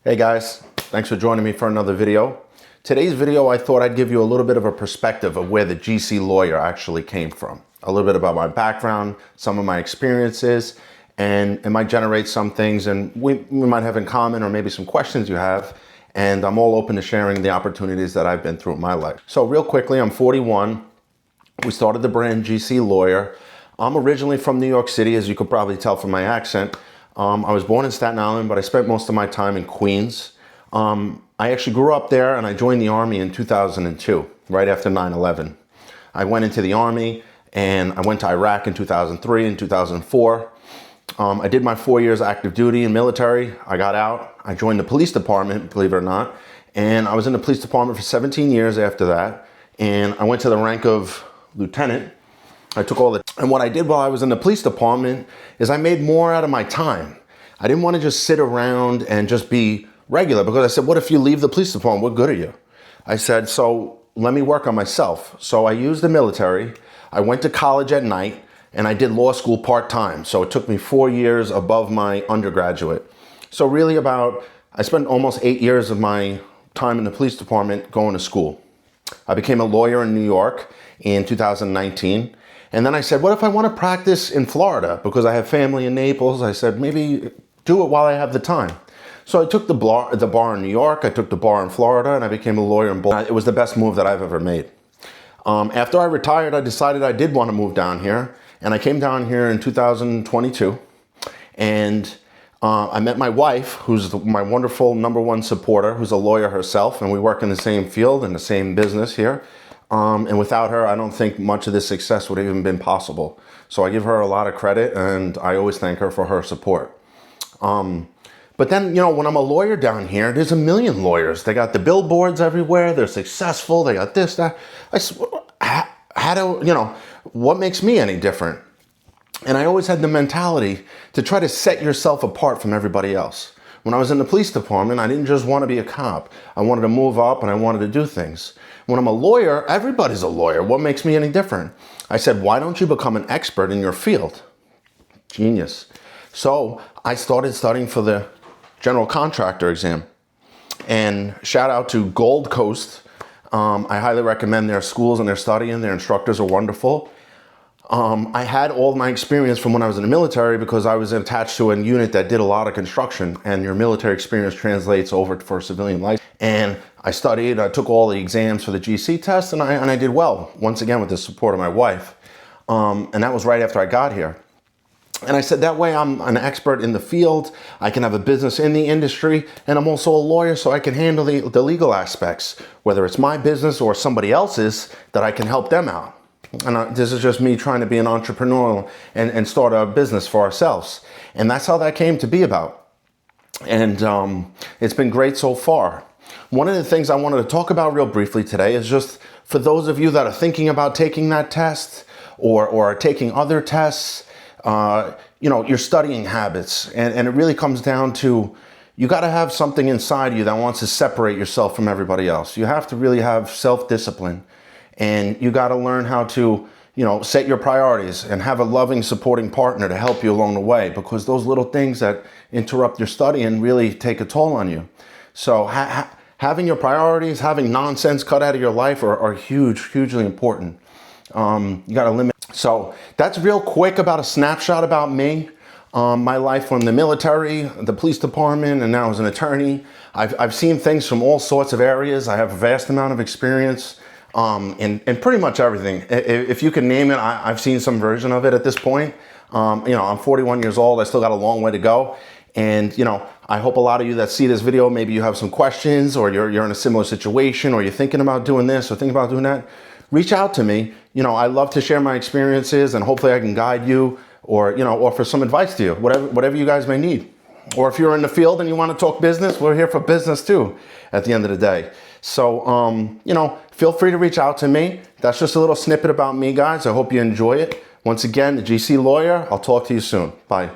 Hey guys, thanks for joining me for another video. Today's video, I thought I'd give you a little bit of a perspective of where the GC Lawyer actually came from. A little bit about my background, some of my experiences, and it might generate some things and we might have in common or maybe some questions you have. And I'm all open to sharing the opportunities that I've been through in my life. So real quickly, I'm 41. We started the brand GC Lawyer. I'm originally from New York City, as you could probably tell from my accent. I was born in Staten Island, but I spent most of my time in Queens. I actually grew up there and I joined the Army in 2002, right after 9/11. I went into the Army and I went to Iraq in 2003 and 2004. I did my 4 years active duty in military. I got out. I joined the police department, believe it or not. And I was in the police department for 17 years after that. And I went to the rank of lieutenant. I took and what I did while I was in the police department is I made more out of my time. I didn't want to just sit around and just be regular, because I said, what if you leave the police department? What good are you? I said, so let me work on myself. So I used the military. I went to college at night and I did law school part-time. So it took me 4 years above my undergraduate. So really I spent almost 8 years of my time in the police department going to school. I became a lawyer in New York in 2019. And then I said, what if I want to practice in Florida? Because I have family in Naples. I said, maybe do it while I have the time. So I took the bar in New York. I took the bar in Florida and I became a lawyer in both. It was the best move that I've ever made. After I retired, I decided I did want to move down here. And I came down here in 2022. And I met my wife, who's my wonderful #1 supporter, who's a lawyer herself. And we work in the same field, in the same business here. And without her, I don't think much of this success would have even been possible. So I give her a lot of credit and I always thank her for her support. But then, when I'm a lawyer down here, there's a million lawyers. They got the billboards everywhere. They're successful. They got this, that. What makes me any different? And I always had the mentality to try to set yourself apart from everybody else. When I was in the police department, I didn't just want to be a cop. I wanted to move up and I wanted to do things. When I'm a lawyer, everybody's a lawyer. What makes me any different? I said, why don't you become an expert in your field? Genius. So I started studying for the general contractor exam. And shout out to Gold Coast. I highly recommend their schools and their study, and their instructors are wonderful. I had all my experience from when I was in the military because I was attached to a unit that did a lot of construction, and your military experience translates over for civilian life. And I studied, I took all the exams for the GC test, and I did well, once again with the support of my wife. And that was right after I got here. And I said, that way I'm an expert in the field, I can have a business in the industry, and I'm also a lawyer, so I can handle the legal aspects, whether it's my business or somebody else's, that I can help them out. And this is just me trying to be an entrepreneur and start a business for ourselves. And that's how that came to be about. And it's been great so far. One of the things I wanted to talk about real briefly today is just for those of you that are thinking about taking that test or taking other tests, your studying habits. And it really comes down to, you got to have something inside you that wants to separate yourself from everybody else. You have to really have self-discipline. And you got to learn how to, set your priorities and have a loving, supporting partner to help you along the way, because those little things that interrupt your studying really take a toll on you. So having your priorities, having nonsense cut out of your life are hugely important. You got to limit. So that's real quick about a snapshot about me. My life from the military, the police department, and now as an attorney. I've seen things from all sorts of areas. I have a vast amount of experience. In pretty much everything. If you can name it, I've seen some version of it at this point. I'm 41 years old. I still got a long way to go. And, I hope a lot of you that see this video, maybe you have some questions, or you're in a similar situation, or you're thinking about doing this or thinking about doing that. Reach out to me. I love to share my experiences, and hopefully I can guide you or, offer some advice to you, whatever you guys may need. Or if you're in the field and you want to talk business, we're here for business too, at the end of the day. So, feel free to reach out to me. That's just a little snippet about me, guys. I hope you enjoy it. Once again, the GC Lawyer. I'll talk to you soon. Bye.